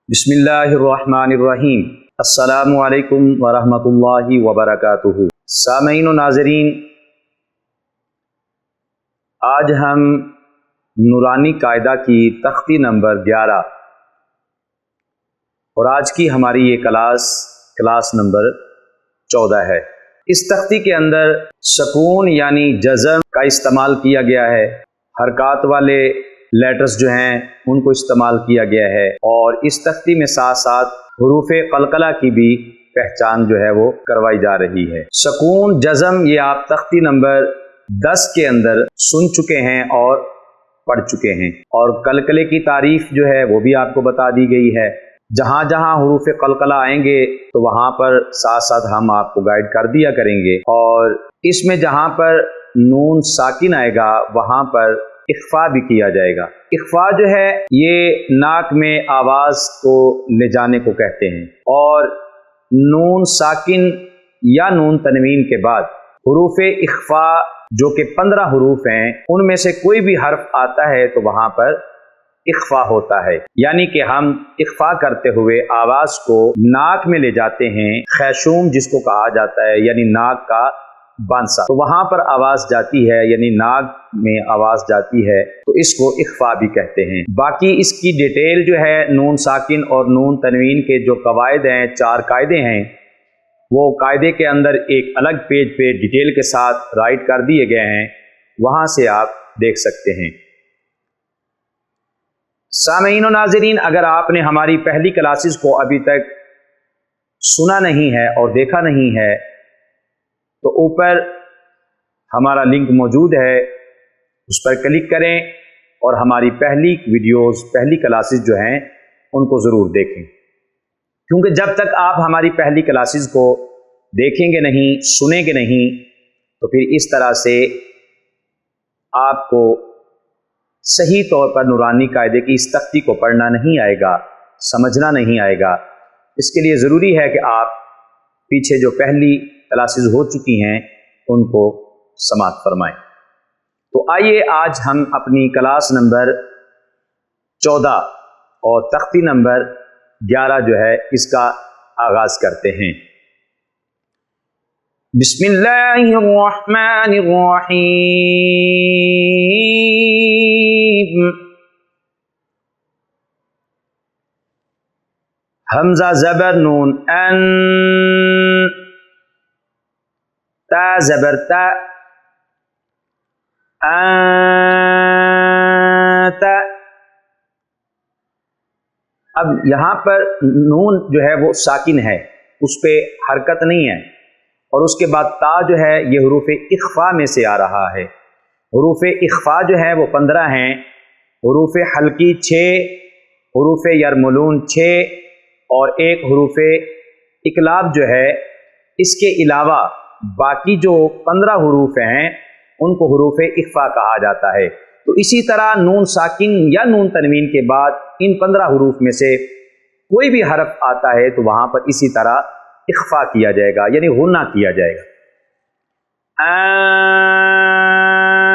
बिस्मिल्लाहिर्रहमानिर्रहीम। अस्सलामु अलैकुम वरहमतुल्लाहि वबरकातुहू। सामईन व नाज़रीन, आज हम नूरानी कायदा की तख्ती नंबर 11 और आज की हमारी ये क्लास नंबर 14 है। इस तख्ती के अंदर सकून यानी जज़म का इस्तेमाल किया गया है, हरकत वाले लेटर्स जो हैं उनको इस्तेमाल किया गया है, और इस तख्ती में साथ साथ हुरूफ़े क़लक़ला की भी पहचान जो है वो करवाई जा रही है। सकून, जज़म ये आप तख्ती नंबर 10 के अंदर सुन चुके हैं और पढ़ चुके हैं, और कलकले की तारीफ जो है वो भी आपको बता दी गई है। जहाँ जहाँ हुरूफ़ क़लक़ला आएंगे तो वहाँ पर साथ साथ हम आपको गाइड कर दिया करेंगे, और इसमें जहाँ पर नून साकिन आएगा वहाँ पर इख्फा भी किया जाएगा। इख्फा जो है ये नाक में आवाज़ को ले जाने को कहते हैं, और नून साकिन या नून तनवीन के बाद हुरूफ़ इख्फा जो कि 15 हुरूफ हैं उनमें से कोई भी हर्फ आता है तो वहाँ पर इख्फा होता है, यानी कि हम इख्फा करते हुए आवाज़ को नाक में ले जाते हैं, खैशूम जिसको कहा जाता है यानी नाक का बांसा, तो वहाँ पर आवाज़ जाती है यानी नाक में आवाज़ जाती है, तो इसको इख्फा भी कहते हैं। बाकी इसकी डिटेल जो है नून साकिन और नून तनवीन के जो कवायद हैं, 4 कायदे हैं, वो कायदे के अंदर एक अलग पेज पे डिटेल के साथ राइट कर दिए गए हैं, वहाँ से आप देख सकते हैं। सामईन व नाज़रीन, अगर आपने हमारी पहली क्लासेस को अभी तक सुना नहीं है और देखा नहीं है तो ऊपर हमारा लिंक मौजूद है, उस पर क्लिक करें और हमारी पहली वीडियोस, पहली क्लासेस जो हैं उनको ज़रूर देखें, क्योंकि जब तक आप हमारी पहली क्लासेस को देखेंगे नहीं, सुनेंगे नहीं, तो फिर इस तरह से आपको सही तौर पर नूरानी कायदे की इस तख्ती को पढ़ना नहीं आएगा, समझना नहीं आएगा। इसके लिए ज़रूरी है कि आप पीछे जो पहली क्लासेस हो चुकी हैं उनको समाअत फरमाएं। तो आइए आज हम अपनी क्लास नंबर 14 और तख्ती नंबर 11 जो है इसका आगाज़ करते हैं। बिस्मिल्लाहिर्रहमानिर्रहीम। हमजा ज़बर नून अन, ता ज़बर ता, ता। अब यहाँ पर नून जो है वो साकिन है, उस पे हरकत नहीं है, और उसके बाद ता जो है ये हुरूफ़ इख्फा में से आ रहा है। हुरूफ़ इख्फा जो है वो 15 हैं, हुरूफ़ हल्की 6, हुरूफ़ यरमुलून 6 और एक हुरूफ़ इकलाब जो है। इसके अलावा बाकी जो 15 हुरूफ हैं उनको हुरूफ़ इख्फा कहा जाता है। तो इसी तरह नून साकिन या नून तनवीन के बाद इन 15 हुरूफ में से कोई भी हरफ आता है तो वहाँ पर इसी तरह इख्फा किया जाएगा, यानी गुन्ना किया जाएगा।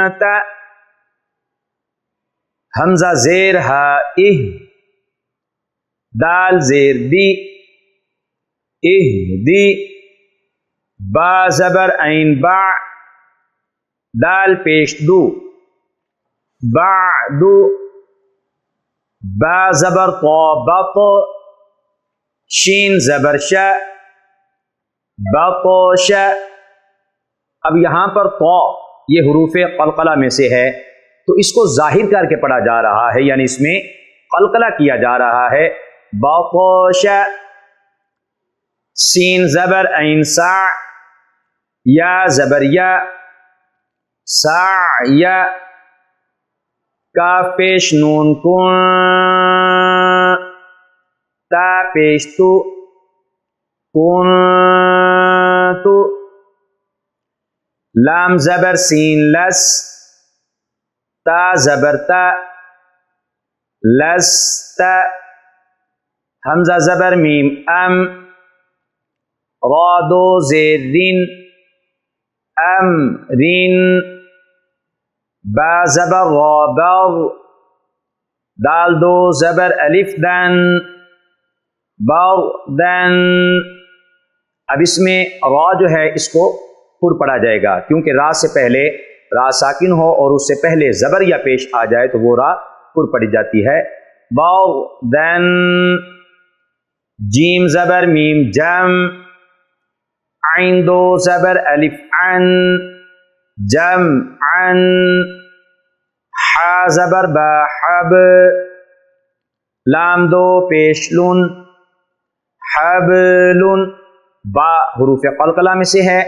आता, हमजा ज़ेर हा इह, दाल ज़ेर दी, इह दी, बा ज़बर ऐन बा, दाल पेश दू, बा दू, बा ज़बर तो बत, शीन ज़बर श, बतोश। अब यहाँ पर तो ये हुरूफ़ क़लक़ला में से है, तो इसको जाहिर करके पढ़ा जा रहा है, यानी इसमें क़लक़ला किया जा रहा है। बतोश, सीन ज़बर ऐन सा, या ज़बर या, सा या, काफ पेश नून कुन, ता पेश तु, कुन तु, लाम ज़बर सीन लस, ता ज़बर ता, लस ता, हमजा ज़बर मीम अम, रा दो ज़ेर रिन, अम रिन, बा ज़बर रा बर, दाल दो ज़बर अलिफ दन, بغدن، اب اس میں را جو ہے اس کو پر پڑھا جائے گا، کیونکہ را سے پہلے را ساکن ہو اور اس سے پہلے زبر یا پیش آ جائے تو وہ را پر پڑھی جاتی ہے۔ بغدن، جیم زبر میم جم، عین دو زبر الف عن، جم عن، ح زبر با حب، لام دو پیش لن، حبلن، با حروف قلقلہ میں سے ہے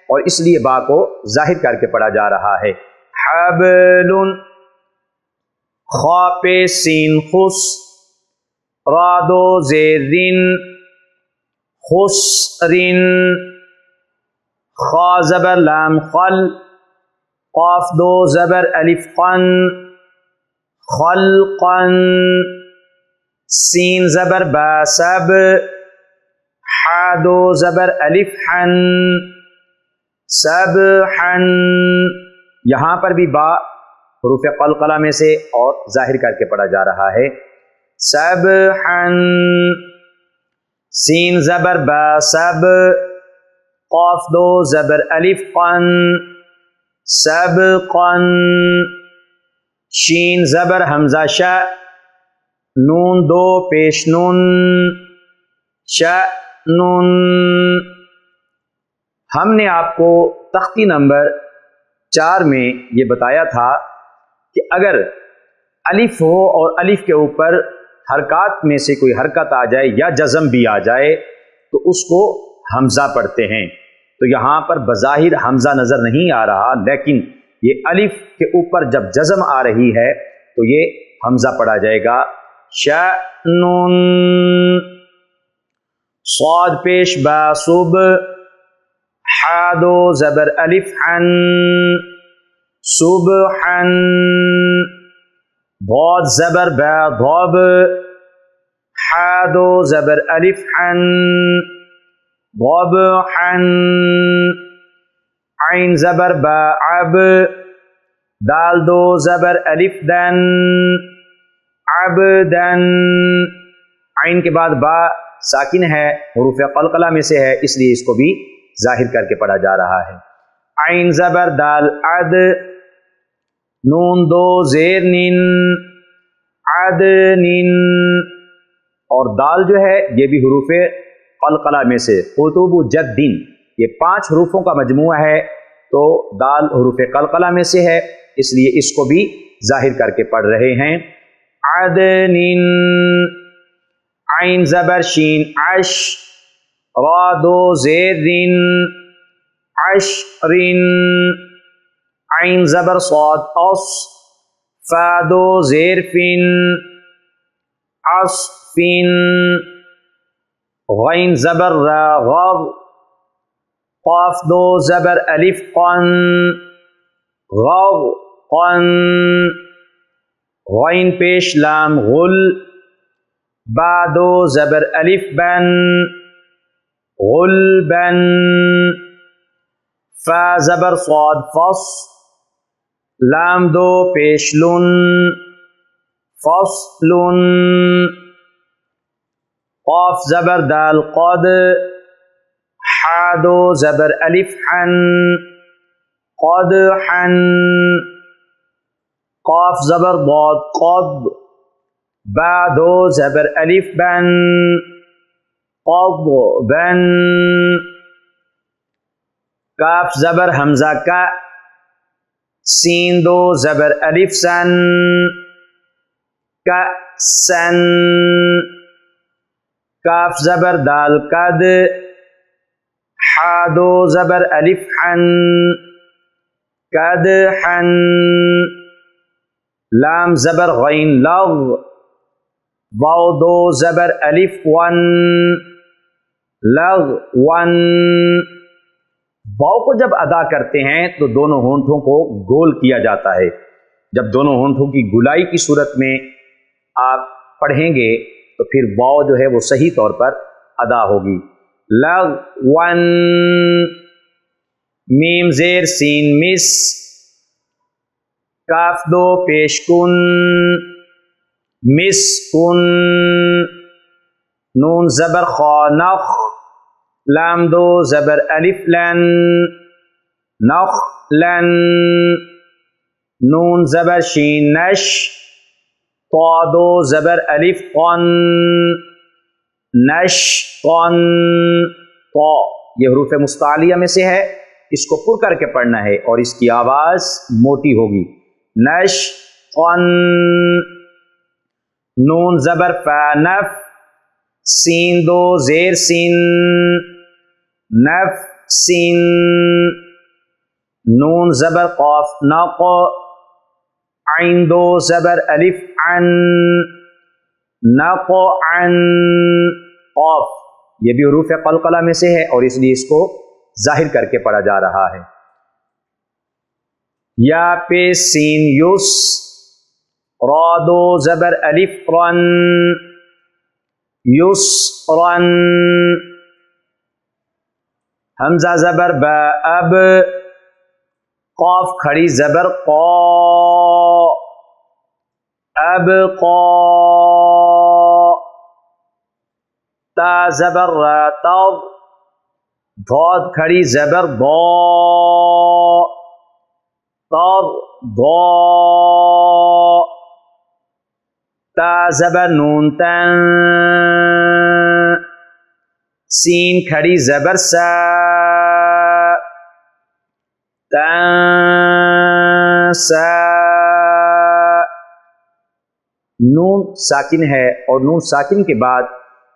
اور اس لیے با کو ظاہر کر کے پڑھا جا رہا ہے۔ حبلن، خا پہ سین خس، را دو زیر رن، خسرن، خا زبر لام خل، قاف دو زبر الف قن، خلقن، سین زبر با سب، ح دو زبر الف حن، سبحن، یہاں پر بھی با حروف قلقلہ میں سے اور ظاہر کر کے پڑھا جا رہا ہے۔ سبحن، سین زبر با سب، قاف دو زبر الف قن، سبقن، شین زبر حمزہ ش، نون دو پیش نون، شأنن۔ ہم نے آپ کو تختی نمبر 4 میں یہ بتایا تھا کہ اگر الف ہو اور الف کے اوپر حرکات میں سے کوئی حرکت آ جائے یا جزم بھی آ جائے تو اس کو حمزہ پڑھتے ہیں، تو یہاں پر بظاہر حمزہ نظر نہیں آ رہا، لیکن یہ الف کے اوپر جب جزم آ رہی ہے تو یہ حمزہ پڑھا جائے گا۔ شأنن، صاد پیش با صب، ح دو زبر الف حن، صبحن، ضاد زبر با ضب، ح دو زبر الف حن، ضبحن، عین زبر با عب، دال دو زبر الف دن، عبدن، عین کے بعد با ساکن ہے، حروف قلقلہ میں سے ہے، اس لیے اس کو بھی ظاہر کر کے پڑھا جا رہا ہے۔ عین زبر دال عد، نون دو زیر نن، عدنن، اور دال جو ہے یہ بھی حروف قلقلہ میں سے، قطب جدن، یہ 5 حروفوں کا مجموعہ ہے تو دال حروف قلقلہ میں سے ہے، اس لیے اس کو بھی ظاہر کر کے پڑھ رہے ہیں۔ عدنن، عین زبر شین عش، را دو زیر رن، عشرن، عین زبر صاد اص، فا دو زیر فن، عصفن، غین زبر را غر، قاف دو زبر الف قن، غرقن، غین پیش لام غل، با دو زبر الف بن، غلبن، فا زبر صاد فص، لام دو پیش لن، فصلن، قاف زبر دال قد، ح دو زبر الف حن، قدحن، قاف زبر ضاد قد، با دو زبر الف بن، قضبن، کاف زبر حمزہ کا، سین دو زبر الف سن، کأسن، کاف زبر دال قد، ح دو زبر الف حن، قدحن، لام زبر غین لغ، واو دو زبر الف ون، لغون۔ واو کو جب ادا کرتے ہیں تو دونوں ہونٹوں کو گول کیا جاتا ہے، جب دونوں ہونٹوں کی گولائی کی صورت میں آپ پڑھیں گے تو پھر واو جو ہے وہ صحیح طور پر ادا ہوگی۔ لغون، میم زیر سین مس، کاف دو پیش کن، مسکن، نون زبر خا نخ، لام دو زبر الف لن، نخ لن، نون زبر شین نش، طا دو زبر الف قن، نش قن، طا یہ حروف مستعلیہ میں سے ہے، اس کو پر کر کے پڑھنا ہے اور اس کی آواز موٹی ہوگی، نش قن، نون زبر فا نف، سین دو زیر سین، نف سین، نون زبر قاف نق، عین دو زبر الف عن، نق عن، قاف یہ بھی حروف قلقلہ میں سے ہے اور اس لیے اس کو ظاہر کر کے پڑھا جا رہا ہے۔ یا پہ سین یس، را دو زبر الف رن، یس رن، حمزہ زبر با اب، قاف کھڑی زبر قا، اب قا، تا زبر را تض، ضاد کھڑی زبر ضا، تض ضا، تا زبر نون تن، سین کھڑی زبر سا، تن سا، نون ساکن ہے اور نون ساکن کے بعد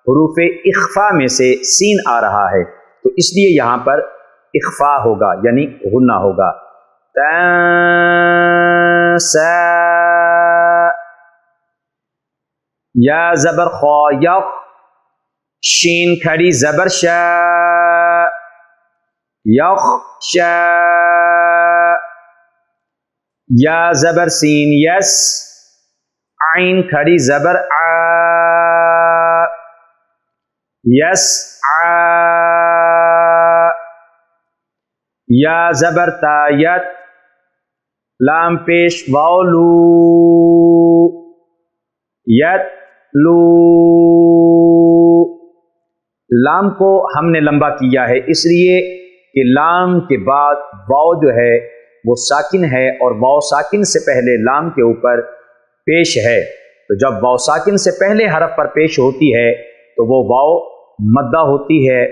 حروف اخفا میں سے سین آ رہا ہے تو اس لیے یہاں پر اخفا ہوگا یعنی غنہ ہوگا، تن سا، یا زبر خا یخ، شین کھڑی زبر شا، یخ شا، یا زبر سین یس، عین کھڑی زبر آ، یس آ، یا زبر تا یت، لام پیش واو لو، یت لو، لام کو ہم نے لمبا کیا ہے اس لیے کہ لام کے بعد واو جو ہے وہ ساکن ہے اور واو ساکن سے پہلے لام کے اوپر پیش ہے، تو جب واو ساکن سے پہلے حرف پر پیش ہوتی ہے تو وہ واو مدہ ہوتی ہے،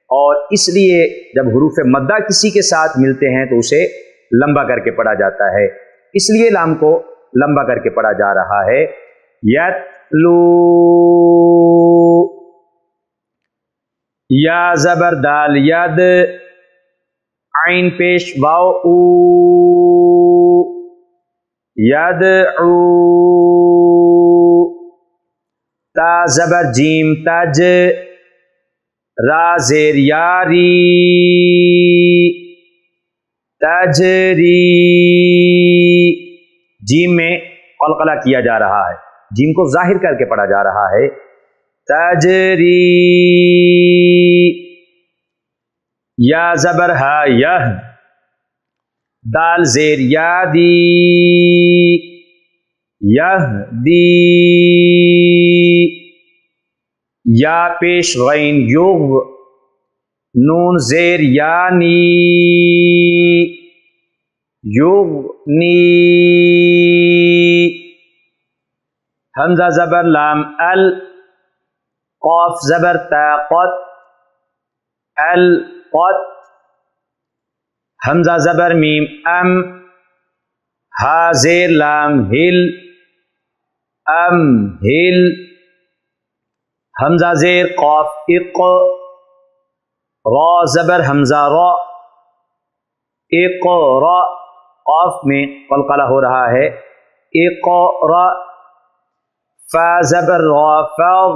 اور اس لیے جب حروف مدہ کسی کے ساتھ ملتے ہیں تو اسے لمبا کر کے پڑھا جاتا ہے، اس لیے لام کو لمبا کر کے پڑھا جا رہا ہے، یتلو، یا زبر دال ید، عین پیش واو او، یدعو، تا زبر جیم تج، را زیر یاری، تجری، جیم میں قلقلہ کیا جا رہا ہے، جیم کو ظاہر کر کے پڑھا جا رہا ہے، تجری، یا زبر ہا یہ، دال زیر یادی، یہدی، یا پیش غین یغ، نون زیر یانی، یغنی، حمزہ زبر لام ال، قاف زبر تا قط، القط، حمزہ زبر میم ام، ہا زیر لام ہل، ام ہل، حمزہ زیر قاف اق، را زبر حمزہ را، اقرا، قاف میں قلقلہ ہو رہا ہے، اقرا، فا زبر را فغ،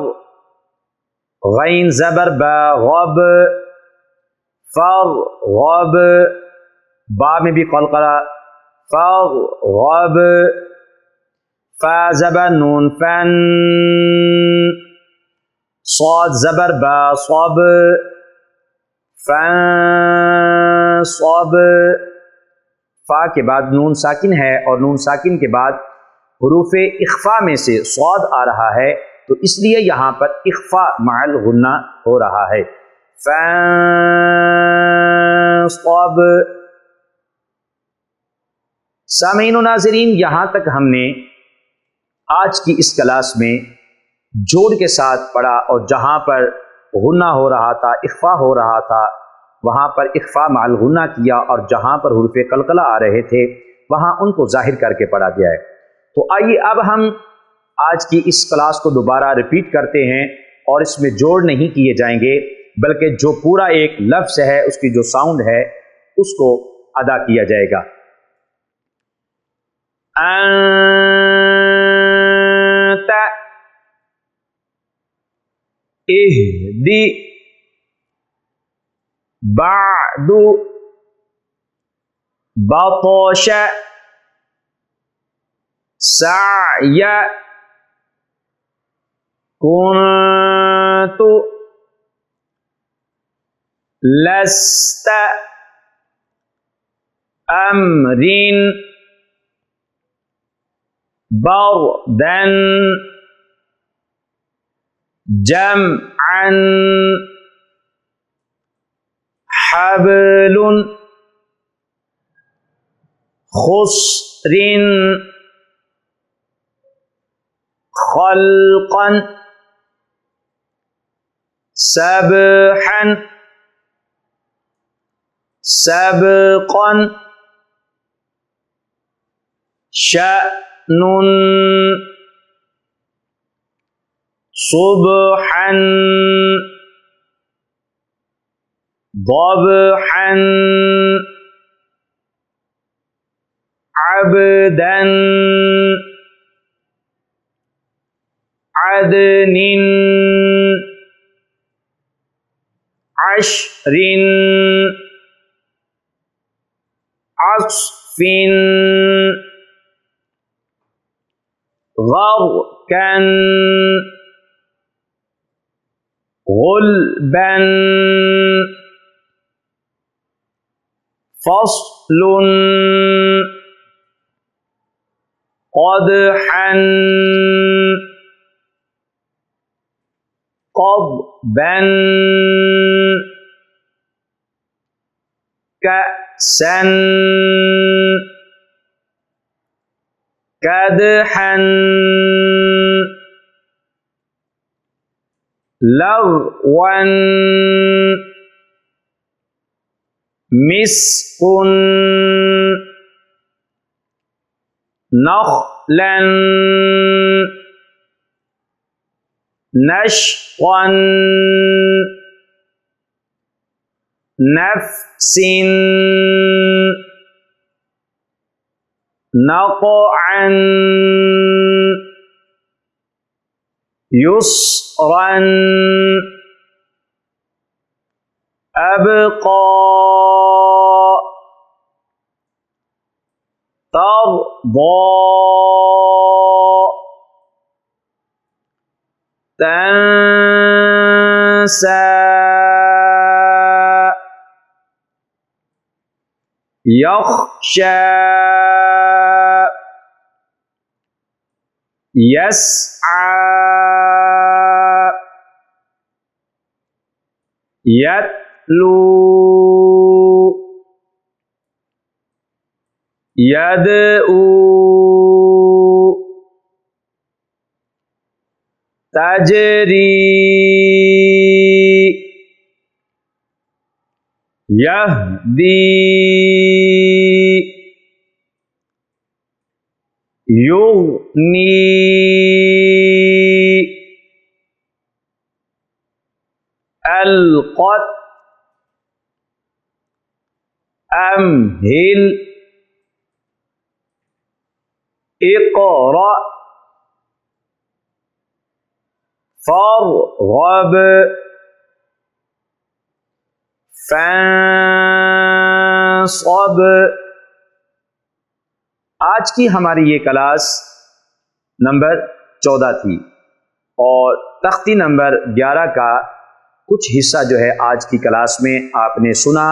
غین زبر با غب، فغب، با میں بھی قلقلہ، فغب، فا زبر نون فن، صاد زبر با صب، فن صب، فا کے بعد نون ساکن ہے اور نون ساکن کے بعد حروف اخفا میں سے صاد آ رہا ہے तो इसलिए यहाँ पर इख्फा मअल गुन्ना हो रहा है। फ़ांसब। सामीन व नाज़रीन, यहाँ तक हमने आज की इस क्लास में जोड़ के साथ पढ़ा और जहाँ पर गुन्ना हो रहा था, इख्फा हो रहा था, वहाँ पर इख्फा मअल गुन्ना किया और जहाँ पर हुरूफ़ कलकला आ रहे थे वहाँ उनको जाहिर करके पढ़ा गया है। तो आइए अब हम आज की इस क्लास को दोबारा रिपीट करते हैं और इसमें जोड़ नहीं किए जाएंगे, बल्कि जो पूरा एक लफ्ज़ है उसकी जो साउंड है उसको अदा किया जाएगा। अंत, इहदी, बादु, बतश, साय, कुन्तु, लस्त, अम्रिन, बर्दन, जमअन, हब्लुन, खुस्रिन, खल्क़न, सबहन, सबक़न, शअनुन, सुबहन, ज़बहन, अब्दन, अदनिन, अश्रिन, अस्फिन, ग़र्क़न, गुल्बन, फ़स्लुन, क़दहन, क़द्बन, कअसन, कदहन, लग़वन, मिस्कुन, नख़लन, नश्वन, नफ़्सिन, नक़अन, युस्रन, अबक़ा, तर्दा, तंसा, यख़शा, यस्आ, यत्लू, यदऊ, तजरी, यहदी, युग़नी, अलक़त, अम्हिल, इक़रा, फ़रग़ब, फ़ांसब। आज की हमारी ये क्लास नंबर 14 थी और तख्ती नंबर 11 का कुछ हिस्सा जो है आज की क्लास में आपने सुना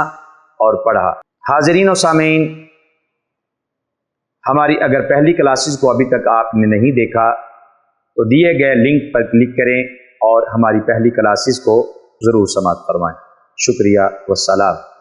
और पढ़ा। हाज़रीन और सामीन, हमारी अगर पहली क्लासेस को अभी तक आपने नहीं देखा تو دیے گئے لنک پر کلک کریں اور ہماری پہلی کلاسز کو ضرور سماعت فرمائیں۔ شکریہ والسلام۔